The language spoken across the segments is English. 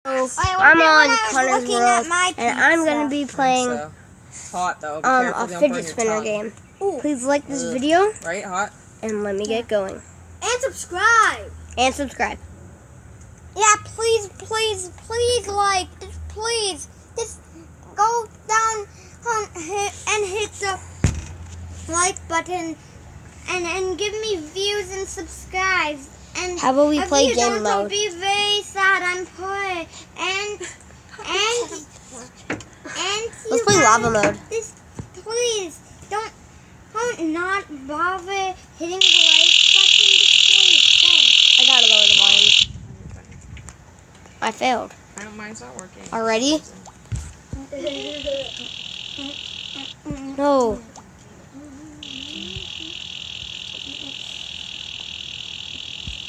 I'm on Connor's World, and I'm going to be playing hot, though. a fidget spinner game. Please like this video. Right, hot. And let me get going. And subscribe. And subscribe. Yeah, please like, please, just go down and hit the like button and give me views and subscribes. And how about we play game mode? Don't be very sad. I'm poor. And let's play lava mode. Please don't not bother hitting the like button. Please, thanks. I gotta lower the volume. I failed. Mine's not working. Already? No.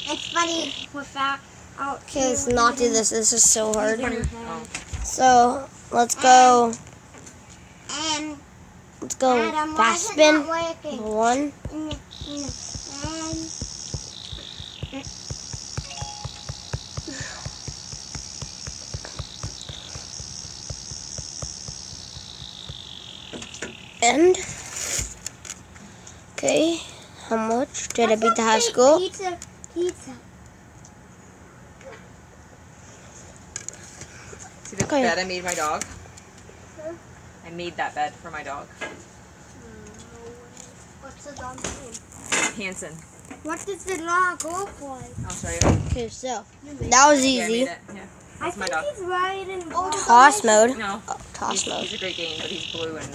It's funny without. Okay, let's not do this. This is so hard. So let's go. Let's go Adam, fast spin. 1. And okay, how much did I beat the high school? Pizza. See the bed I made my dog? I made that bed for my dog. What's the dog's name? Hanson. What does the dog look like? I'll show you. Okay, so that was Yeah, I made easy. it. Yeah. That's my dog. He's riding. Toss mode. No. Oh, toss mode. He's a great game, but he's blue and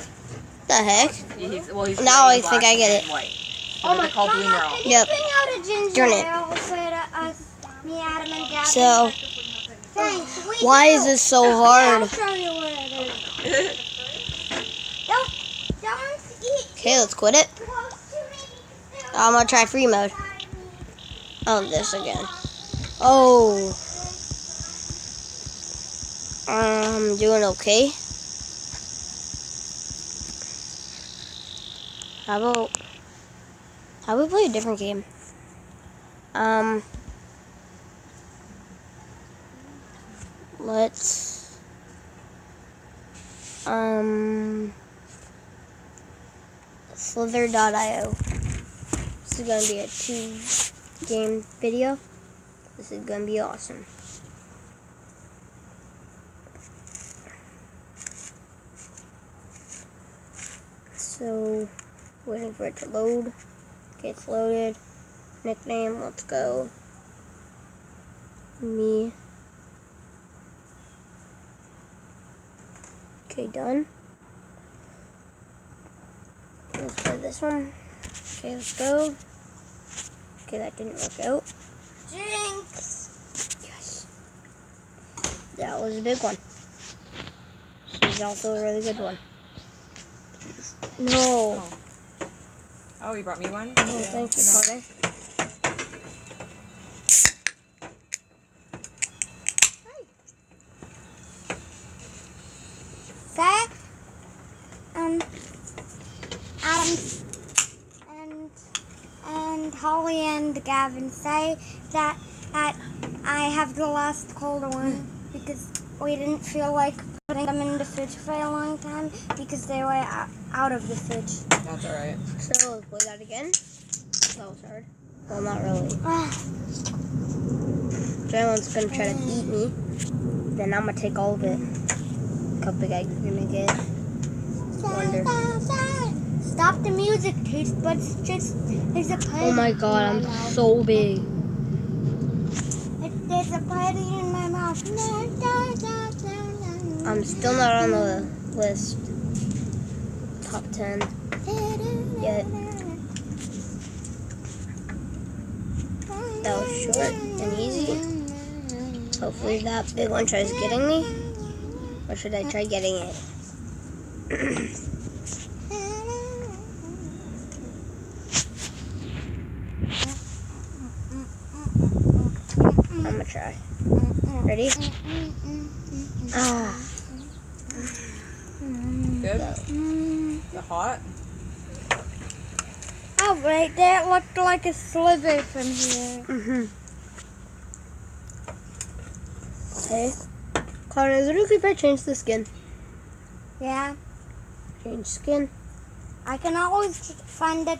The heck? he's Now gray I and think black I get and it. white. So they're called Blue Merle. Yep. Bring out a ginger Darn it. ale for us, me, Adam, and Gavin. So Thanks. why is this so I'll hard? show you where it is. Don't eat Okay, let's quit it. close to me. I'm gonna try free mode. Oh, this again. Oh. I'm doing okay. How about we play a different game? Let's Slither.io. This is gonna be a 2-game video. This is gonna be awesome. So, waiting for it to load. Okay, it's loaded. Nickname, let's go. Me. Okay, done. Let's play this one. Okay, let's go. Okay, that didn't work out. Jinx. Yes. That was a big one. This is also a really good one. No. Oh, you brought me one? Oh, thank you, Connor. That, Adam and Holly and Gavin say that I have the last colder one because we didn't feel like putting them in the fridge for a long time because they were out of the fridge. That's alright. So, let's play that again. That was hard. Well, not really. Someone's gonna try to eat me. Then I'm gonna take all of it. Look how big I'm gonna get. Wonder. Stop the music, taste buds. There's a party. Oh my god, I'm so big. There's a party in my mouth. I'm still not on the list. Top 10 yet. That was short and easy. Hopefully that big one tries getting me. Or should I try getting it? I'm gonna try. Ready? Ah. Good? You hot? Oh, right there, it looked like a sliver from here. Okay. Connor, is it okay if I change the skin? Yeah. Change skin. I can always find that,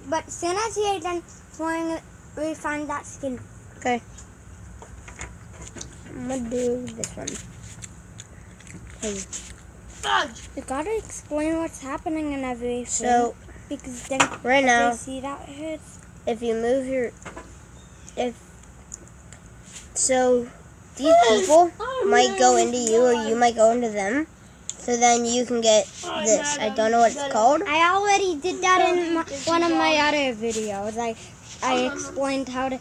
but as soon as you're done flying, we find that skin. Okay. I'm gonna do this one. Okay. You gotta explain what's happening and everything. So, because then right now, they see that hurts. if you move your, so these people might go into you or you might go into them. So then you can get this. I don't know what it's called. I already did that in one of my other videos. I explained how to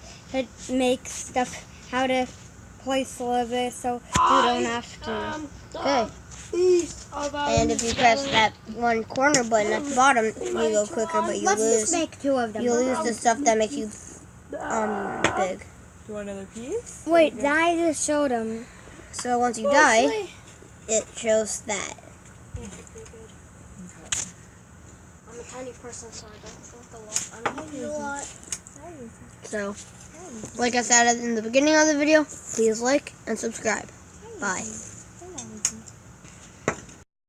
make stuff, how to place levers so you don't have to. Okay. And if you press that one corner button at the bottom, you go quicker, but you Let's lose. just make 2 of them. You lose the stuff that makes you big. Do you want another piece? Wait, I just showed them. So once you die, it shows that. I'm a tiny person, so I don't think a lot. I'm a lot. So, like I said in the beginning of the video, please like and subscribe. Bye.